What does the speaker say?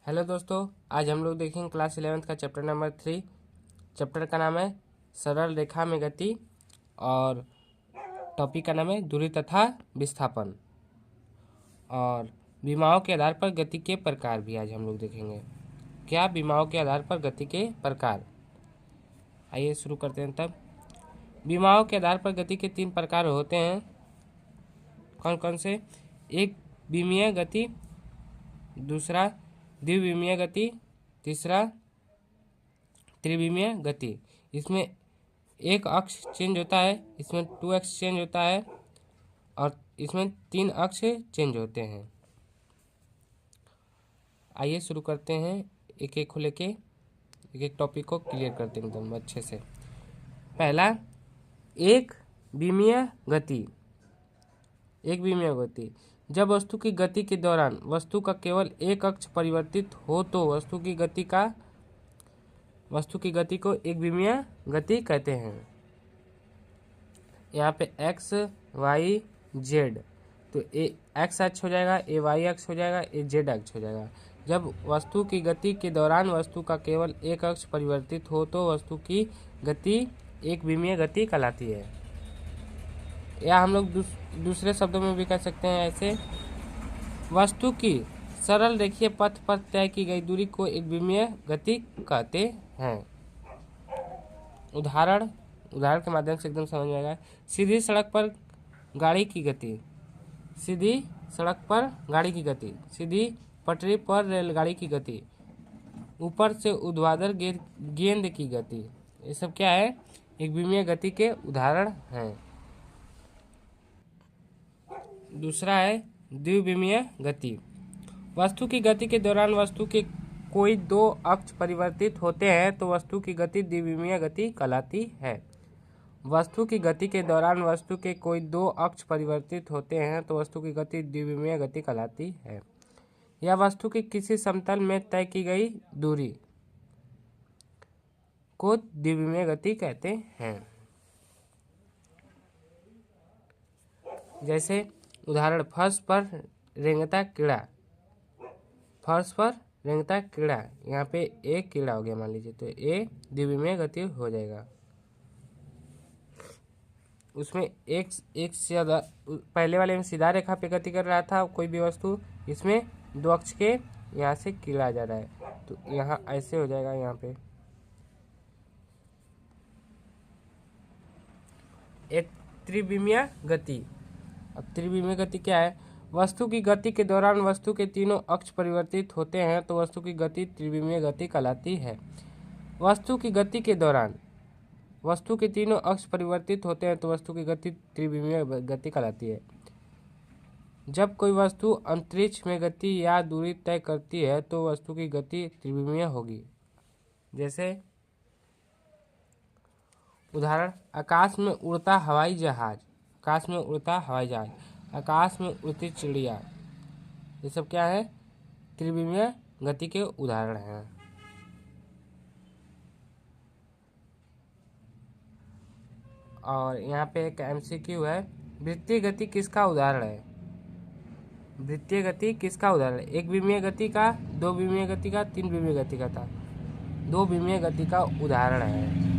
Hello दोस्तों, आज हम लोग देखेंगे क्लास 11th का चैप्टर नंबर 3। चैप्टर का नाम है सरल रेखा में गति और टॉपिक का नाम है दूरी तथा विस्थापन। और विमाओं के आधार पर गति के प्रकार भी आज हम लोग देखेंगे। क्या विमाओं के आधार पर गति के प्रकार? आइए शुरू करते हैं। तब विमाओं के आधार पर गति के 3 प्रकार होते हैं। कौन कौन से? एक विमीय गति, दूसरा द्विविमीय गति, तीसरा त्रिविमीय गति। इसमें एक अक्ष चेंज होता है, इसमें 2 अक्ष चेंज होता है और इसमें 3 अक्ष चेंज होते हैं। आइए शुरू करते हैं, एक एक को लेके एक एक टॉपिक को क्लियर करते हैं एकदम अच्छे से। पहला, एक विमीय गति। एक विमीय गति, जब वस्तु की गति के दौरान वस्तु का केवल एक अक्ष परिवर्तित हो तो वस्तु की गति को एक विमीय गति कहते हैं। यहाँ पे एक्स वाई जेड, तो ए एक्स अक्ष हो जाएगा, ए वाई अक्ष हो जाएगा, ए जेड अक्ष हो जाएगा। जब वस्तु की गति के दौरान वस्तु का केवल एक अक्ष परिवर्तित हो तो वस्तु की गति एक विमीय गति कहलाती है। या हम लोग दूसरे शब्दों में भी कह सकते हैं ऐसे, वस्तु की सरल रेखीय पथ पर तय की गई दूरी को एक विमीय गति कहते हैं। उदाहरण के माध्यम से एकदम समझ में आएगा। सीधी सड़क पर गाड़ी की गति, सीधी सड़क पर गाड़ी की गति, सीधी पटरी पर रेलगाड़ी की गति, ऊपर से ऊर्ध्वाधर गेंद की गति, ये सब क्या है? एक विमीय गति के उदाहरण हैं। दूसरा है द्विविमीय गति। वस्तु की गति के दौरान वस्तु के कोई 2 अक्ष परिवर्तित होते हैं तो वस्तु की गति द्विविमीय गति कहलाती है। वस्तु की गति के दौरान वस्तु के कोई 2 अक्ष परिवर्तित होते हैं तो वस्तु की गति द्विविमीय गति कहलाती है। या वस्तु की किसी समतल में तय की गई दूरी को द्विविमीय गति कहते हैं। जैसे उदाहरण, फर्श पर रेंगता कीड़ा। फर्श पर रेंगता कीड़ा, यहाँ पे एक कीड़ा हो गया मान लीजिए, तो ए द्विविमीय गति हो जाएगा। उसमें एक से ज़्यादा, पहले वाले में सीधा रेखा पे गति कर रहा था कोई भी वस्तु, इसमें 2 अक्ष के यहाँ से कीड़ा जा रहा है, तो यहाँ ऐसे हो जाएगा। यहाँ पे एक त्रिविमीय गति। अब त्रिविमीय गति क्या है? वस्तु की गति के दौरान वस्तु के तीनों अक्ष परिवर्तित होते हैं तो वस्तु की गति त्रिविमीय गति कहलाती है। वस्तु की गति के दौरान वस्तु के तीनों अक्ष परिवर्तित होते हैं तो वस्तु की गति त्रिविमीय गति कहलाती है। जब कोई वस्तु अंतरिक्ष में गति या दूरी तय करती है तो वस्तु की गति त्रिविमीय होगी। जैसे उदाहरण, आकाश में उड़ता हवाई जहाज, आकाश में उड़ता हवाई जहाज, आकाश में उड़ती चिड़िया, ये सब क्या है? त्रिविमीय गति के उदाहरण हैं। और यहाँ पे एक MCQ है, वृत्तीय गति किसका उदाहरण है? वृत्तीय गति किसका उदाहरण है? एक विमीय गति का, 2 विमीय गति का, 3 विमीय गति का था। 2 विमीय गति का उदाहरण है।